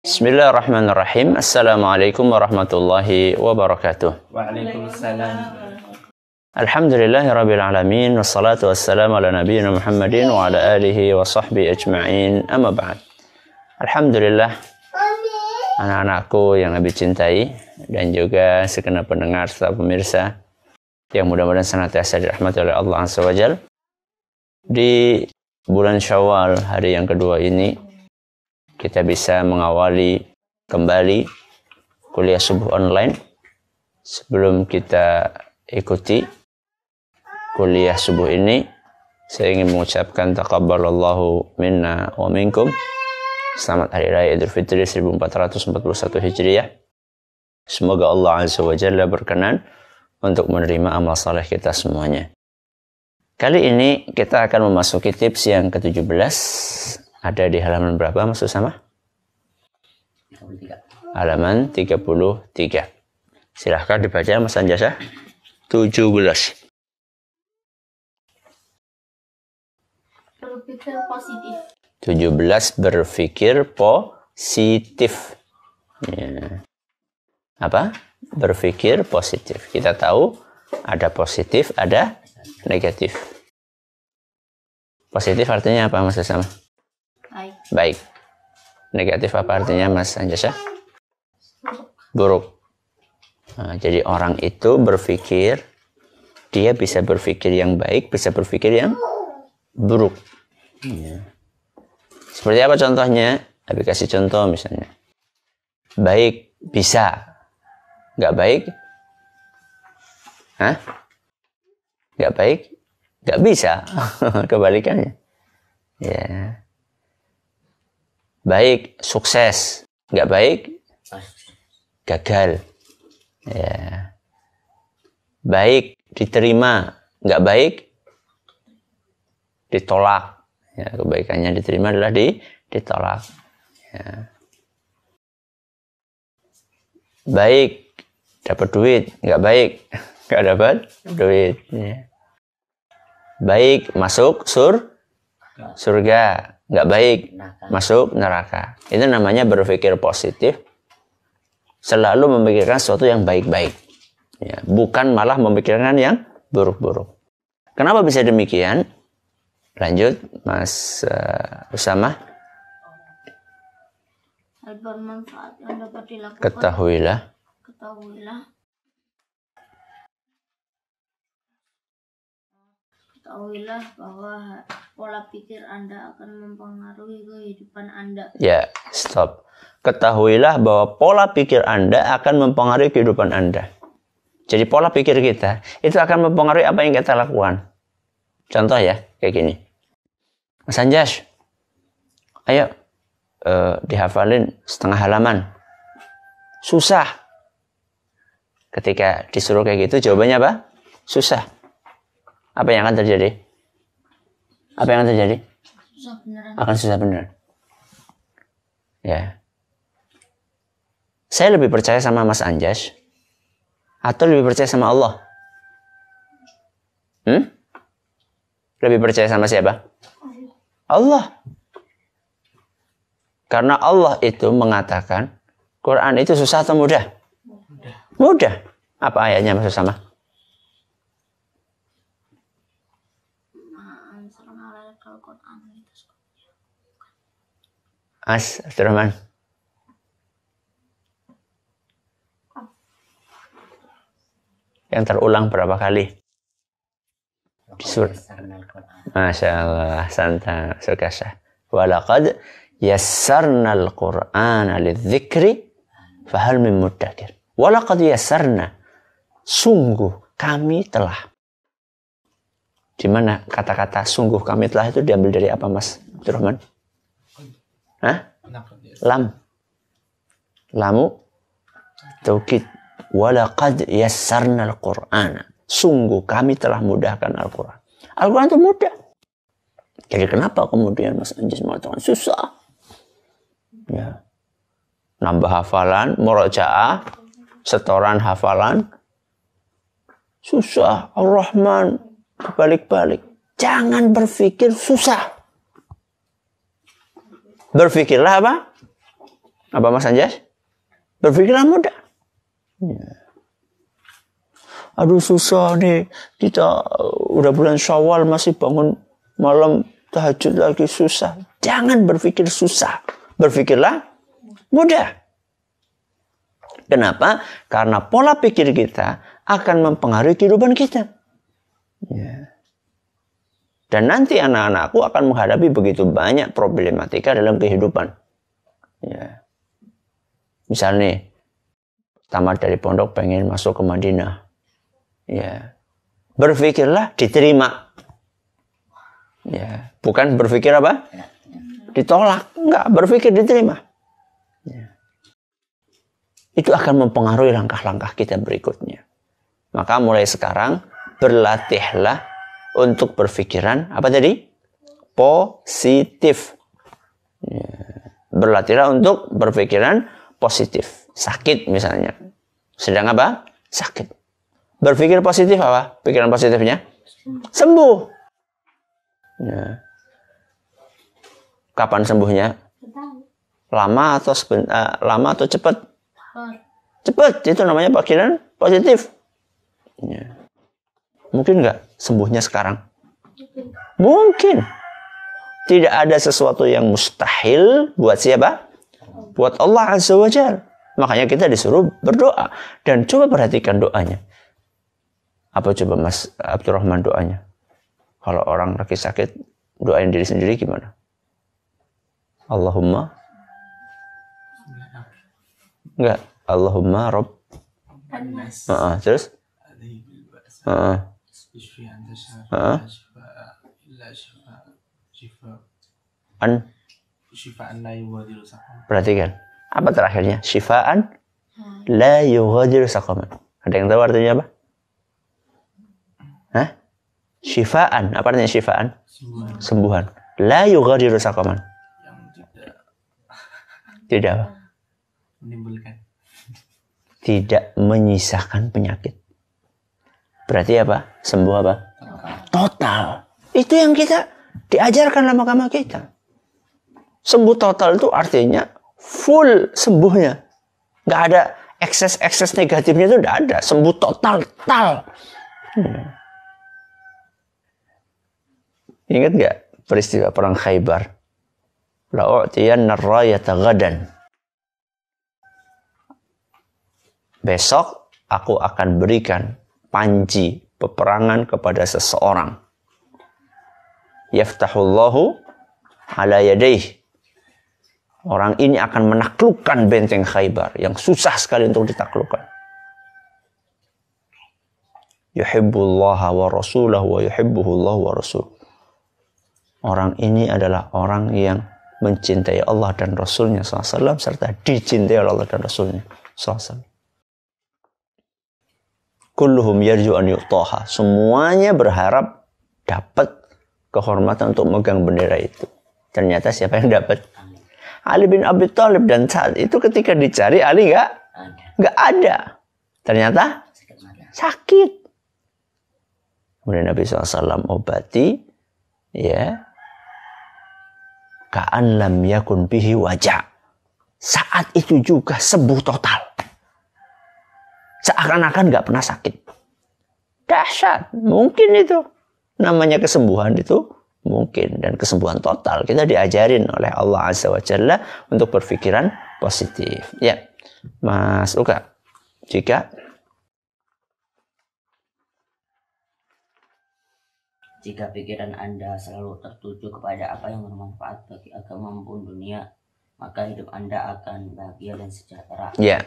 Bismillahirrahmanirrahim. Assalamualaikum warahmatullahi wabarakatuh. Waalaikumsalam. Alhamdulillahirabbil alamin wassalatu wassalamu ala nabiyyina Muhammadin wa ala alihi wa sahbihi ajma'in. Amma ba'd. Alhamdulillah, anak-anakku yang Nabi cintai dan juga segenap pendengar serta pemirsa yang mudah-mudahan senantiasa dirahmati oleh Allah Azza wa Jalla. Di bulan Syawal, hari yang kedua ini, kita bisa mengawali kembali kuliah subuh online. Sebelum kita ikuti kuliah subuh ini, saya ingin mengucapkan taqabbalallahu minna wa minkum. Selamat Hari Raya Idul Fitri 1441 Hijriah. Semoga Allah Azza wa Jalla berkenan untuk menerima amal saleh kita semuanya. Kali ini kita akan memasuki tips yang ke-17. Ada di halaman berapa, Mas Usama? 33. Halaman 33. Silahkan dibaca, Mas Anjasa. 17. Berpikir positif. 17 berpikir positif. Ya. Apa? Berpikir positif. Kita tahu ada positif, ada negatif. Positif artinya apa, Mas Usama? Baik. Negatif apa artinya, Mas Anjasa? Buruk. Nah, jadi orang itu berpikir, dia bisa berpikir yang baik, bisa berpikir yang buruk. Ya. Seperti apa contohnya? Abi kasih contoh misalnya. Baik bisa, nggak baik? Hah? Nggak baik? Nggak bisa. Kebalikannya. Ya. Baik, sukses. Nggak baik, gagal. Ya. Baik, diterima. Nggak baik, ditolak. Ya, kebaikannya diterima adalah ditolak. Ya. Baik, dapat duit. Nggak baik, nggak dapat duit. Ya. Baik, masuk surga. Nggak baik, masuk neraka. Itu namanya berpikir positif. Selalu memikirkan sesuatu yang baik-baik. Ya, bukan malah memikirkan yang buruk-buruk. Kenapa bisa demikian? Lanjut, Mas Usama. Hal bermanfaat yang dapat dilakukan. Ketahuilah bahwa pola pikir Anda akan mempengaruhi kehidupan Anda. Ya, stop. Ketahuilah bahwa pola pikir Anda akan mempengaruhi kehidupan Anda. Jadi pola pikir kita itu akan mempengaruhi apa yang kita lakukan. Contoh ya, kayak gini. Mas Anjas, ayo dihafalin setengah halaman. Susah. Ketika disuruh kayak gitu, jawabannya apa? Susah. Apa yang akan terjadi? Apa yang akan terjadi? Susah beneran. Akan susah beneran. Ya. Saya lebih percaya sama Mas Anjas atau lebih percaya sama Allah? Lebih percaya sama siapa? Allah. Karena Allah itu mengatakan Quran itu susah atau mudah? Mudah. Apa ayatnya, Mas Usama? As Abdurrahman. Yang terulang berapa kali? Masya Allah, santa sukasa. Walaqad yassarnal Qur'ana lidzikri fahal min muddakir. Walaqad yassarna. Sungguh kami telah. Di mana kata-kata sungguh kami telah itu diambil dari apa, Mas Abdurrahman? Hah? Lam. Lamu taukid. Walaqad yassarnal Qur'ana. Sungguh kami telah mudahkan Al-Quran. Al-Quran itu mudah. Jadi kenapa kemudian Mas Anjas mengatakan susah? Ya. Nambah hafalan, murojaah, setoran hafalan. Susah. Ar-Rahman. Balik-balik. Jangan berpikir susah. Berpikirlah apa? Apa Mas Anjas? Berpikirlah mudah. Ya. Aduh susah nih, kita udah bulan Syawal masih bangun malam tahajud lagi susah. Jangan berpikir susah, berpikirlah mudah. Kenapa? Karena pola pikir kita akan mempengaruhi kehidupan kita. Ya. Dan nanti anak-anakku akan menghadapi begitu banyak problematika dalam kehidupan. Ya. Misalnya, tamat dari pondok pengen masuk ke Madinah. Ya. Berpikirlah diterima. Ya. Bukan berpikir apa? Ditolak. Enggak, berpikir diterima. Ya. Itu akan mempengaruhi langkah-langkah kita berikutnya. Maka mulai sekarang berlatihlah untuk berpikiran apa tadi? Positif. Ya. Berlatihlah untuk berpikiran positif. Sakit misalnya. Sedang apa? Sakit. Berpikir positif apa? Pikiran positifnya? Sembuh. Ya. Kapan sembuhnya? Lama atau cepat? Cepat. Itu namanya pikiran positif. Ya. Mungkin nggak sembuhnya sekarang? Mungkin. Tidak ada sesuatu yang mustahil buat siapa? Buat Allah Azza wa Jalla. Makanya kita disuruh berdoa. Dan coba perhatikan doanya. Apa coba Mas Abdurrahman doanya? Kalau orang lagi sakit, doain diri sendiri gimana? Allahumma. Enggak. Allahumma Rabb. Terus? Perhatikan. Apa terakhirnya? Syifaan la yughadiru saqaman. Ada yang tahu artinya apa? Hah? Syifaan. Apa artinya syifaan? Sembuhan. La yughadiru saqaman. Tidak apa? Menimbulkan. Tidak menyisakan penyakit. Berarti apa? Sembuh apa? Total. Itu yang kita diajarkan dalam agama kita. Sembuh total itu artinya full sembuhnya. Nggak ada ekses-ekses negatifnya itu nggak ada. Sembuh total. Ingat nggak peristiwa perang Khaybar? La'u'tiyanna ar-rayata ghadan. Besok aku akan berikan panji peperangan kepada seseorang. Yaftahullahu ala yadayhi. Orang ini akan menaklukkan benteng Khaybar yang susah sekali untuk ditaklukkan. Yuhibbullaha wa rasulahu wa yuhibbuhullahu wa rasuluh. Orang ini adalah orang yang mencintai Allah dan Rasulnya SAW serta dicintai oleh Allah dan Rasulnya SAW. Kulluhum yarju an yu'taha. Semuanya berharap dapat kehormatan untuk megang bendera itu. Ternyata siapa yang dapat? Ali bin Abi Thalib. Dan saat itu ketika dicari Ali nggak ada. Ternyata sakit. Kemudian Nabi SAW obati, ya, ka'an lam yakun bihi wajah. Saat itu juga sembuh total. Seakan-akan nggak pernah sakit. Dahsyat. Mungkin itu. Namanya kesembuhan itu mungkin. Dan kesembuhan total. Kita diajarin oleh Allah Azza wa Jalla untuk berpikiran positif. Ya, Mas Uka. Jika pikiran Anda selalu tertuju kepada apa yang bermanfaat bagi agama maupun dunia, maka hidup Anda akan bahagia dan sejahtera. Ya.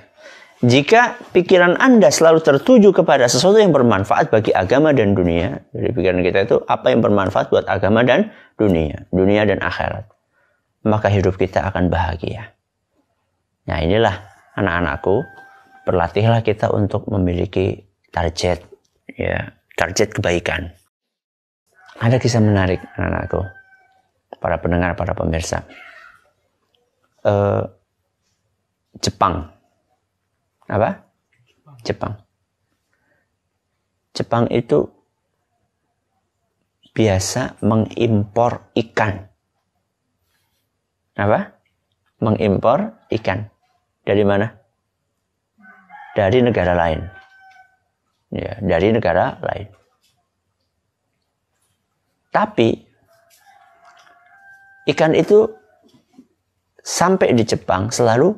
Jika pikiran Anda selalu tertuju kepada sesuatu yang bermanfaat bagi agama dan dunia, dari pikiran kita itu apa yang bermanfaat buat agama dan dunia dan akhirat, maka hidup kita akan bahagia. Nah, inilah anak-anakku, berlatihlah kita untuk memiliki target, ya, target kebaikan. Ada kisah menarik, anak-anakku, para pendengar, para pemirsa. Jepang. Apa? Jepang itu biasa mengimpor ikan. Apa? Mengimpor ikan. Dari mana? Dari negara lain. Ya, dari negara lain. Tapi ikan itu sampai di Jepang selalu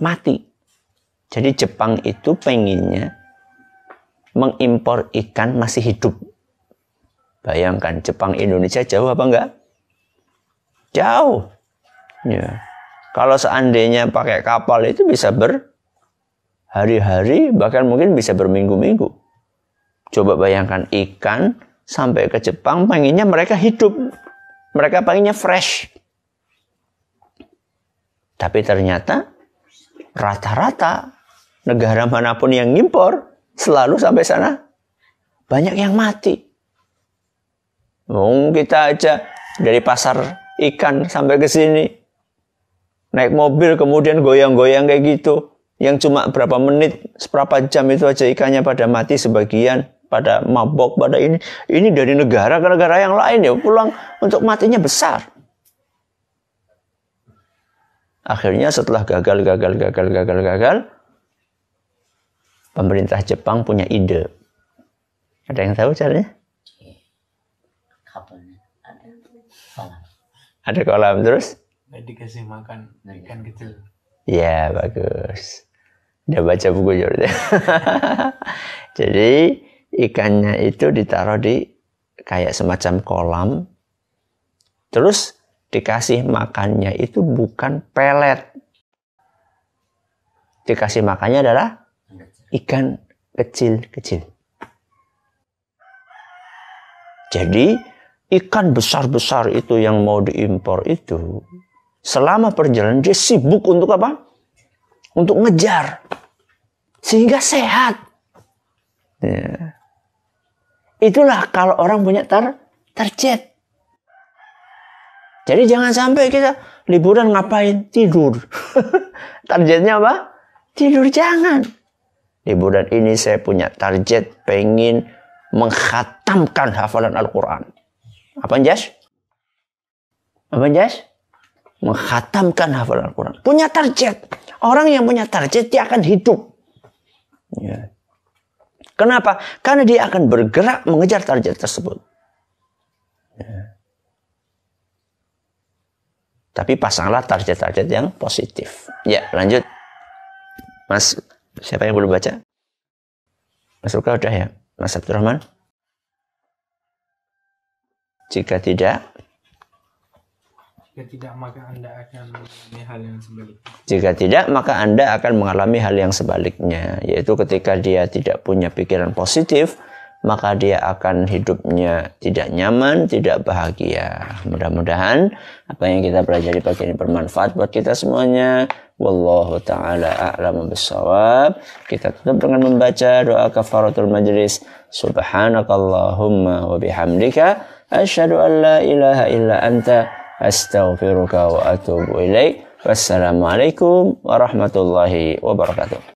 mati. Jadi Jepang itu penginnya mengimpor ikan masih hidup. Bayangkan Jepang Indonesia jauh apa enggak? Jauh. Ya. Kalau seandainya pakai kapal itu bisa berhari-hari, bahkan mungkin bisa berminggu-minggu. Coba bayangkan ikan sampai ke Jepang pengennya mereka hidup. Mereka pengennya fresh. Tapi ternyata rata-rata negara manapun yang ngimpor selalu sampai sana banyak yang mati. Kita aja dari pasar ikan sampai ke sini naik mobil kemudian goyang-goyang kayak gitu, yang cuma berapa menit, seberapa jam itu aja ikannya pada mati sebagian, pada mabok, pada ini dari negara ke negara yang lain ya pulang untuk matinya besar. Akhirnya setelah gagal, pemerintah Jepang punya ide. Ada yang tahu caranya? Ada kolam terus? Dikasih makan ikan kecil. Ya, bagus. Udah baca buku juga. Jadi ikannya itu ditaruh di kayak semacam kolam. Terus dikasih makannya itu bukan pelet. Dikasih makannya adalah ikan kecil-kecil. Jadi ikan besar-besar itu yang mau diimpor itu, selama perjalanan dia sibuk untuk apa? Untuk ngejar. Sehingga sehat. Ya. Itulah kalau orang punya target. Jadi jangan sampai kita liburan ngapain? Tidur. Targetnya apa? Tidur, jangan. Liburan ini saya punya target pengen menghatamkan hafalan Al-Quran. Apa Jas? Menghatamkan hafalan Al-Quran. Punya target. Orang yang punya target dia akan hidup. Ya. Kenapa? Karena dia akan bergerak mengejar target tersebut. Ya. Tapi pasanglah target-target yang positif. Ya, lanjut. Mas, siapa yang belum baca? Mas Ruka udah ya? Mas Abdurrahman? Jika tidak, maka Anda akan mengalami hal yang sebaliknya. Jika tidak, maka Anda akan mengalami hal yang sebaliknya. Yaitu ketika dia tidak punya pikiran positif, maka dia akan hidupnya tidak nyaman, tidak bahagia. Mudah-mudahan apa yang kita pelajari pagi ini bermanfaat buat kita semuanya. Wallahu ta'ala a'lamu bissawab. Kita tutup dengan membaca doa kafaratul majlis. Subhanakallahumma wa bihamdika asyhadu an la ilaha illa anta astaghfiruka wa atubu ilaik. Wassalamualaikum warahmatullahi wabarakatuh.